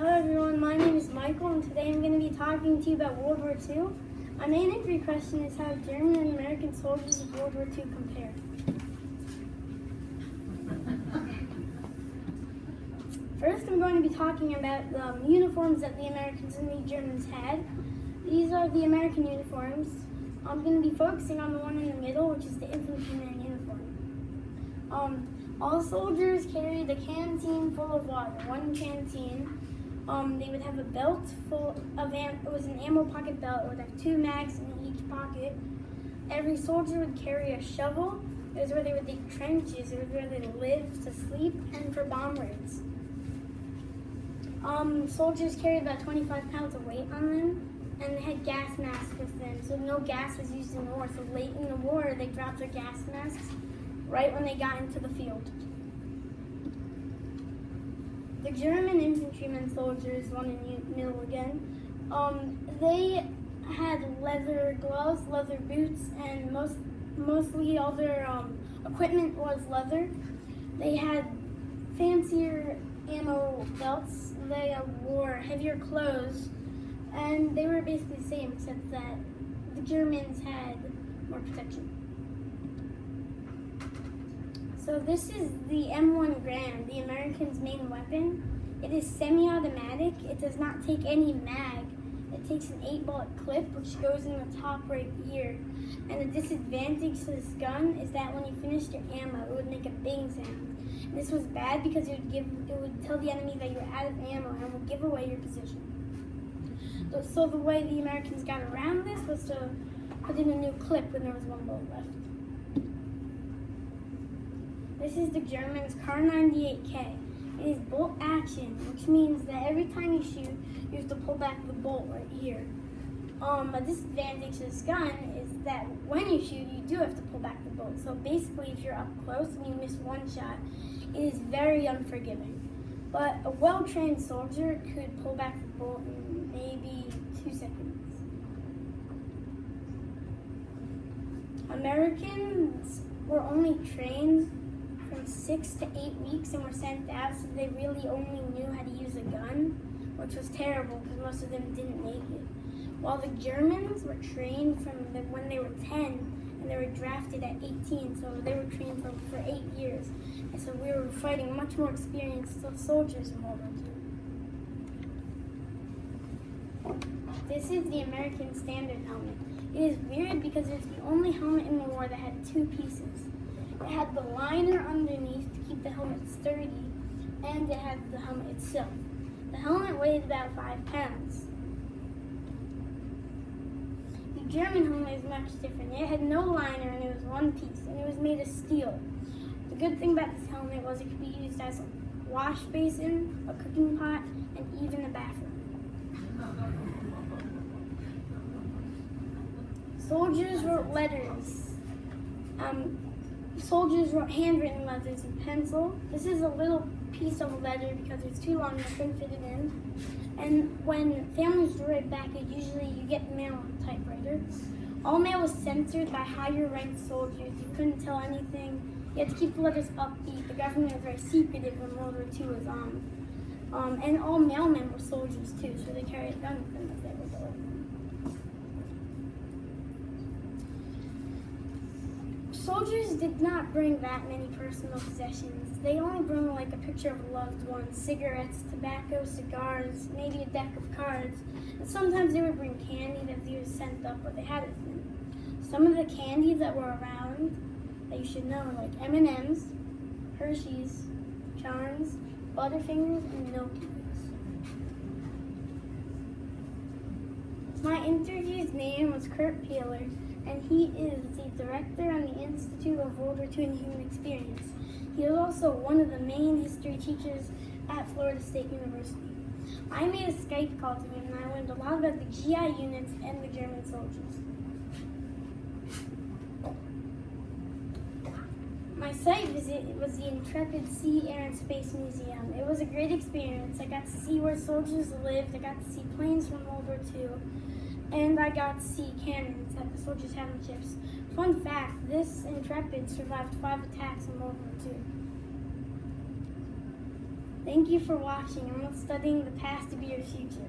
Hello everyone, my name is Michael and today I'm going to be talking to you about World War II. My main entry question is how German and American soldiers of World War II compare. First I'm going to be talking about the uniforms that the Americans and the Germans had. These are the American uniforms. I'm going to be focusing on the one in the middle, which is the infantryman uniform. All soldiers carried a canteen full of water, one canteen. They would have a belt full of it was an ammo pocket belt. It would have 2 mags in each pocket. Every soldier would carry a shovel. It was where they would dig trenches. It was where they lived to sleep and for bomb raids. Soldiers carried about 25 pounds of weight on them, and they had gas masks with them. So no gas was used in the war. So late in the war, they dropped their gas masks right when they got into the field. The German infantrymen soldiers, one in the middle again, they had leather gloves, leather boots, and mostly all their equipment was leather. They had fancier ammo belts, they wore heavier clothes, and they were basically the same except that the Germans had more protection. So this is the M1 Garand, the Americans' main weapon. It is semi-automatic. It does not take any mag. It takes an 8-bullet clip, which goes in the top right here. And the disadvantage to this gun is that when you finished your ammo, it would make a bing sound. And this was bad because it would tell the enemy that you were out of ammo and would give away your position. So the way the Americans got around this was to put in a new clip when there was 1 bullet left. This is the Germans' Kar98K. It is bolt action, which means that every time you shoot, you have to pull back the bolt right here. A disadvantage to this gun is that when you shoot, you do have to pull back the bolt. So basically, if you're up close and you miss one shot, it is very unforgiving. But a well-trained soldier could pull back the bolt in maybe 2 seconds. Americans were only trained from 6 to 8 weeks and were sent out, so they really only knew how to use a gun, which was terrible because most of them didn't make it. While the Germans were trained from when they were 10 and they were drafted at 18, so they were trained for 8 years. And so we were fighting much more experienced soldiers in World War II. This is the American standard helmet. It is weird because it's the only helmet in the war that had 2 pieces. It had the liner underneath to keep the helmet sturdy, and it had the helmet itself. The helmet weighed about 5 pounds. The German helmet is much different. It had no liner and it was 1 piece, and it was made of steel. The good thing about this helmet was it could be used as a wash basin, a cooking pot, and even a bathroom. Soldiers wrote letters. Soldiers wrote handwritten letters in pencil. This is a little piece of a letter because it's too long and I couldn't fit it in. And when families write back, usually you get mail on a typewriter. All mail was censored by higher ranked soldiers. You couldn't tell anything. You had to keep the letters upbeat. The government was very secretive when World War II was on. And all mailmen were soldiers too, so they carried a gun with them as they were going. Soldiers did not bring that many personal possessions. They only brought like a picture of a loved one, cigarettes, tobacco, cigars, maybe a deck of cards. And sometimes they would bring candy that they were sent up, but they had with them. Some of the candy that were around that you should know are like M&M's, Hershey's, Charms, Butterfingers, and Milky's. My interview's name was Kurt Peeler, and he is the director on the Institute of World War II and Human Experience. He is also one of the main history teachers at Florida State University. I made a Skype call to him and I learned a lot about the GI units and the German soldiers. My site visit was the Intrepid Sea, Air, and Space Museum. It was a great experience. I got to see where soldiers lived, I got to see planes from World War II, and I got to see cannons that the soldiers had on ships. Fun fact, this Intrepid survived 5 attacks in World War II. Thank you for watching, and let's studying the past to be your future.